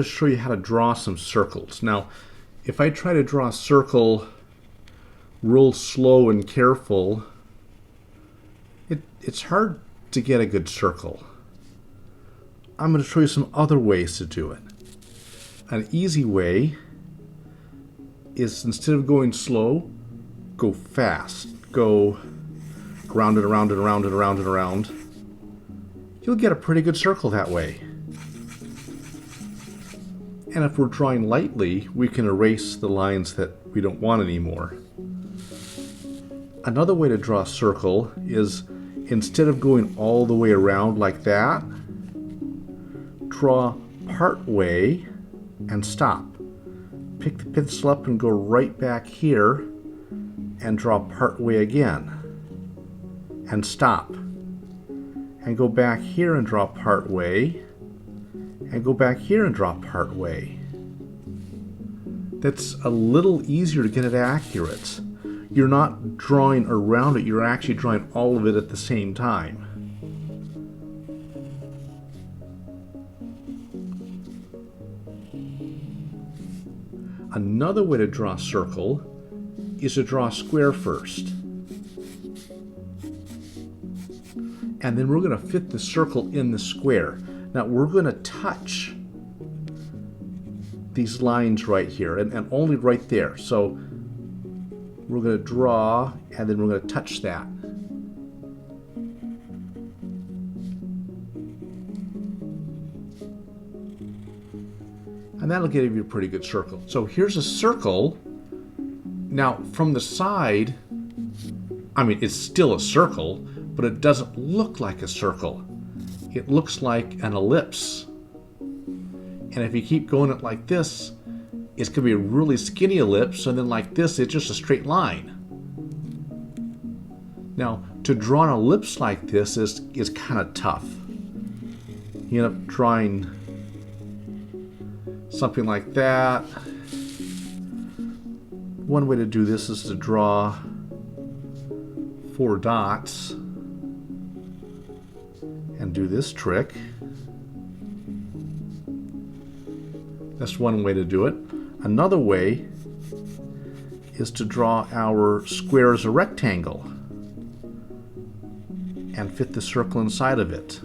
show you how to draw some circles. Now, if I try to draw a circle real slow and careful, it's hard to get a good circle. I'm going to show you some other ways to do it. An easy way is, instead of going slow, go fast. Go around and around and around and around and around. You'll get a pretty good circle that way. And if we're drawing lightly, we can erase the lines that we don't want anymore. Another way to draw a circle is, instead of going all the way around like that, draw part way and stop. Pick the pencil up and go right back here and draw part way again and stop. And go back here and draw part way and go back here and draw part way. That's a little easier to get it accurate. You're not drawing around it, you're actually drawing all of it at the same time. Another way to draw a circle is to draw a square first. And then we're going to fit the circle in the square. Now we're going to touch these lines right here, and only right there. So we're going to draw, and then we're going to touch that. And that'll give you a pretty good circle. So here's a circle. Now from the side, I mean, it's still a circle, but it doesn't look like a circle. It looks like an ellipse. And if you keep going it like this, it's going to be a really skinny ellipse, and then like this, it's just a straight line. Now, to draw an ellipse like this is kind of tough. You end up drawing something like that. One way to do this is to draw 4 dots and do this trick. That's one way to do it. Another way is to draw our square as a rectangle and fit the circle inside of it.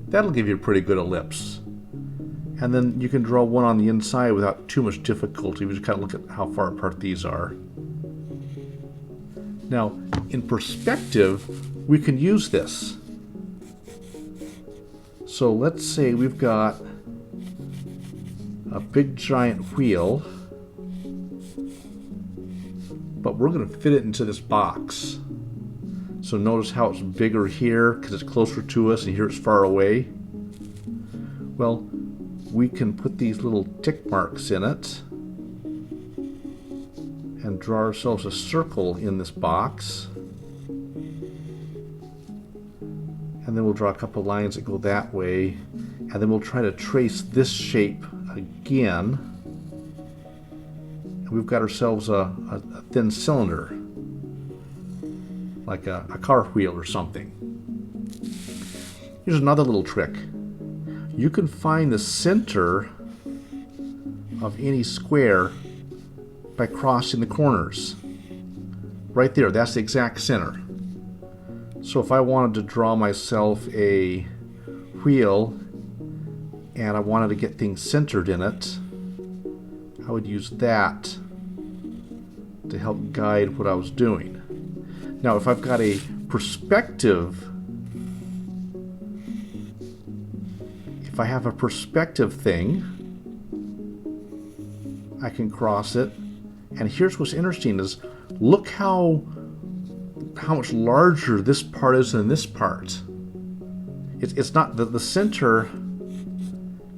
That'll give you a pretty good ellipse. And then you can draw one on the inside without too much difficulty. We just kind of look at how far apart these are. Now, in perspective, we can use this. So let's say we've got a big giant wheel, but we're going to fit it into this box. So notice how it's bigger here because it's closer to us, and here it's far away. Well, we can put these little tick marks in it and draw ourselves a circle in this box. And then we'll draw a couple lines that go that way, and then we'll try to trace this shape again. And we've got ourselves a thin cylinder, like a car wheel or something. Here's another little trick. You can find the center of any square by crossing the corners. Right there, that's the exact center. So if I wanted to draw myself a wheel and I wanted to get things centered in it, I would use that to help guide what I was doing. Now if I've got a perspective, if I have a perspective thing, I can cross it. And here's what's interesting is, look how much larger this part is than this part. It's not that the center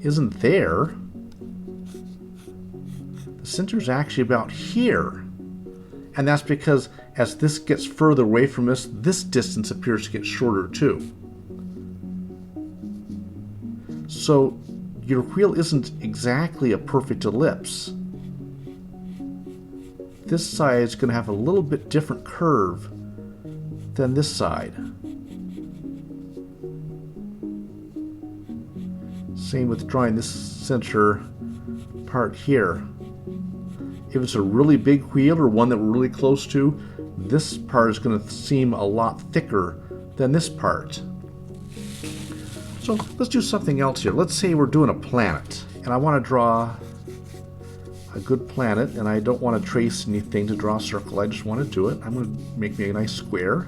isn't there. The center's actually about here. And that's because as this gets further away from us, this distance appears to get shorter too. So your wheel isn't exactly a perfect ellipse. This side is going to have a little bit different curve than this side. Same with drawing this center part here. If it's a really big wheel or one that we're really close to, this part is going to seem a lot thicker than this part. So let's do something else here. Let's say we're doing a planet, and I want to draw a good planet, and I don't want to trace anything to draw a circle. I just want to do it. I'm going to make me a nice square.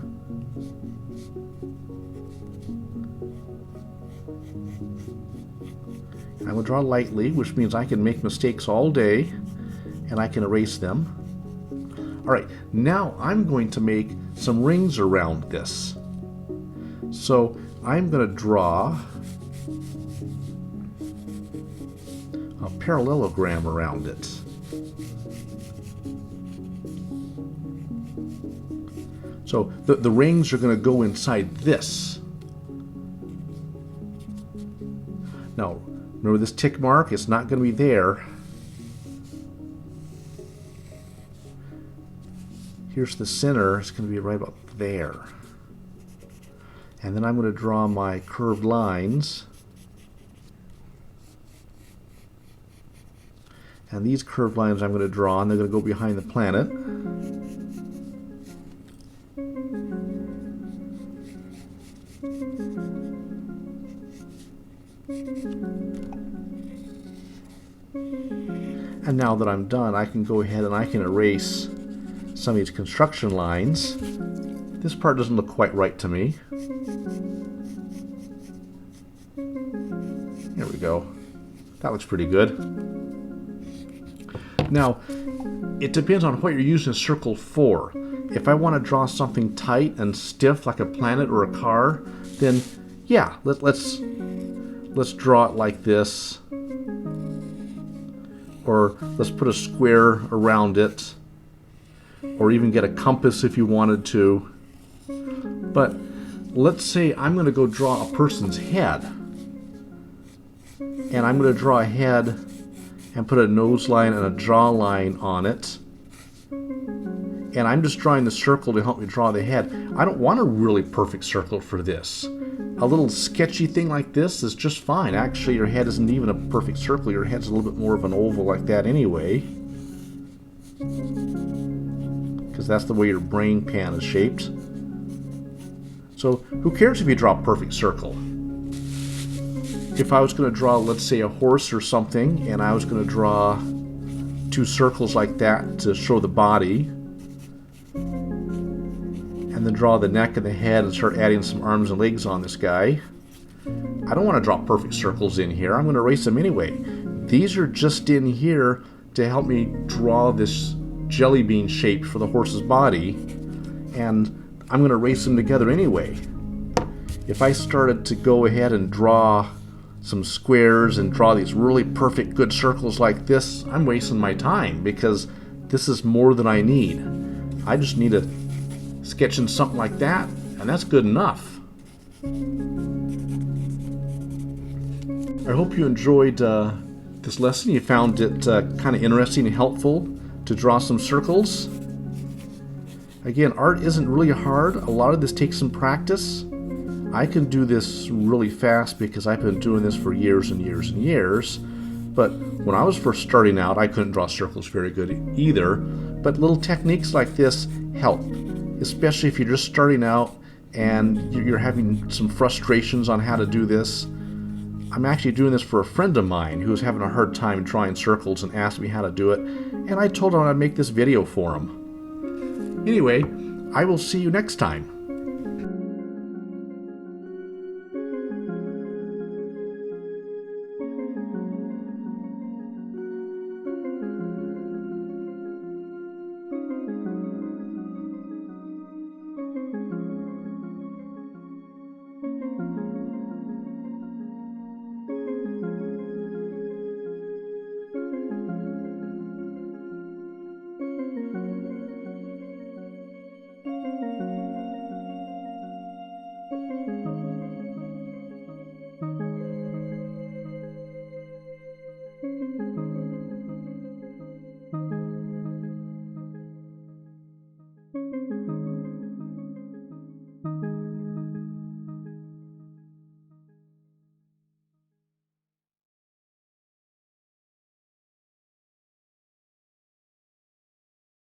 And I will draw lightly, which means I can make mistakes all day, and I can erase them. All right, now I'm going to make some rings around this. So I'm going to draw a parallelogram around it. So the rings are going to go inside this. Now, remember this tick mark? It's not going to be there. Here's the center. It's going to be right about there. And then I'm going to draw my curved lines. And these curved lines I'm going to draw, and they're going to go behind the planet. And now that I'm done, I can go ahead and I can erase some of these construction lines. This part doesn't look quite right to me. There we go. That looks pretty good. Now, it depends on what you're using a circle for. If I want to draw something tight and stiff like a planet or a car, then yeah, let's draw it like this. Or let's put a square around it. Or even get a compass if you wanted to. But let's say I'm going to go draw a person's head. And I'm going to draw a head and put a nose line and a jaw line on it. And I'm just drawing the circle to help me draw the head. I don't want a really perfect circle for this. A little sketchy thing like this is just fine. Actually, your head isn't even a perfect circle. Your head's a little bit more of an oval like that anyway. Because that's the way your brain pan is shaped. So who cares if you draw a perfect circle? If I was going to draw, let's say, a horse or something, and I was going to draw two circles like that to show the body, and then draw the neck and the head and start adding some arms and legs on this guy, I don't want to draw perfect circles in here. I'm going to erase them anyway. These are just in here to help me draw this jelly bean shape for the horse's body, and I'm going to erase them together anyway. If I started to go ahead and draw some squares and draw these really perfect good circles like this, I'm wasting my time because this is more than I need. I just need to sketch in something like that, and that's good enough. I hope you enjoyed this lesson. You found it kind of interesting and helpful to draw some circles. Again, art isn't really hard. A lot of this takes some practice. I can do this really fast because I've been doing this for years and years and years. But when I was first starting out, I couldn't draw circles very good either. But little techniques like this help, especially if you're just starting out and you're having some frustrations on how to do this. I'm actually doing this for a friend of mine who's having a hard time drawing circles and asked me how to do it, and I told him I'd make this video for him. Anyway, I will see you next time.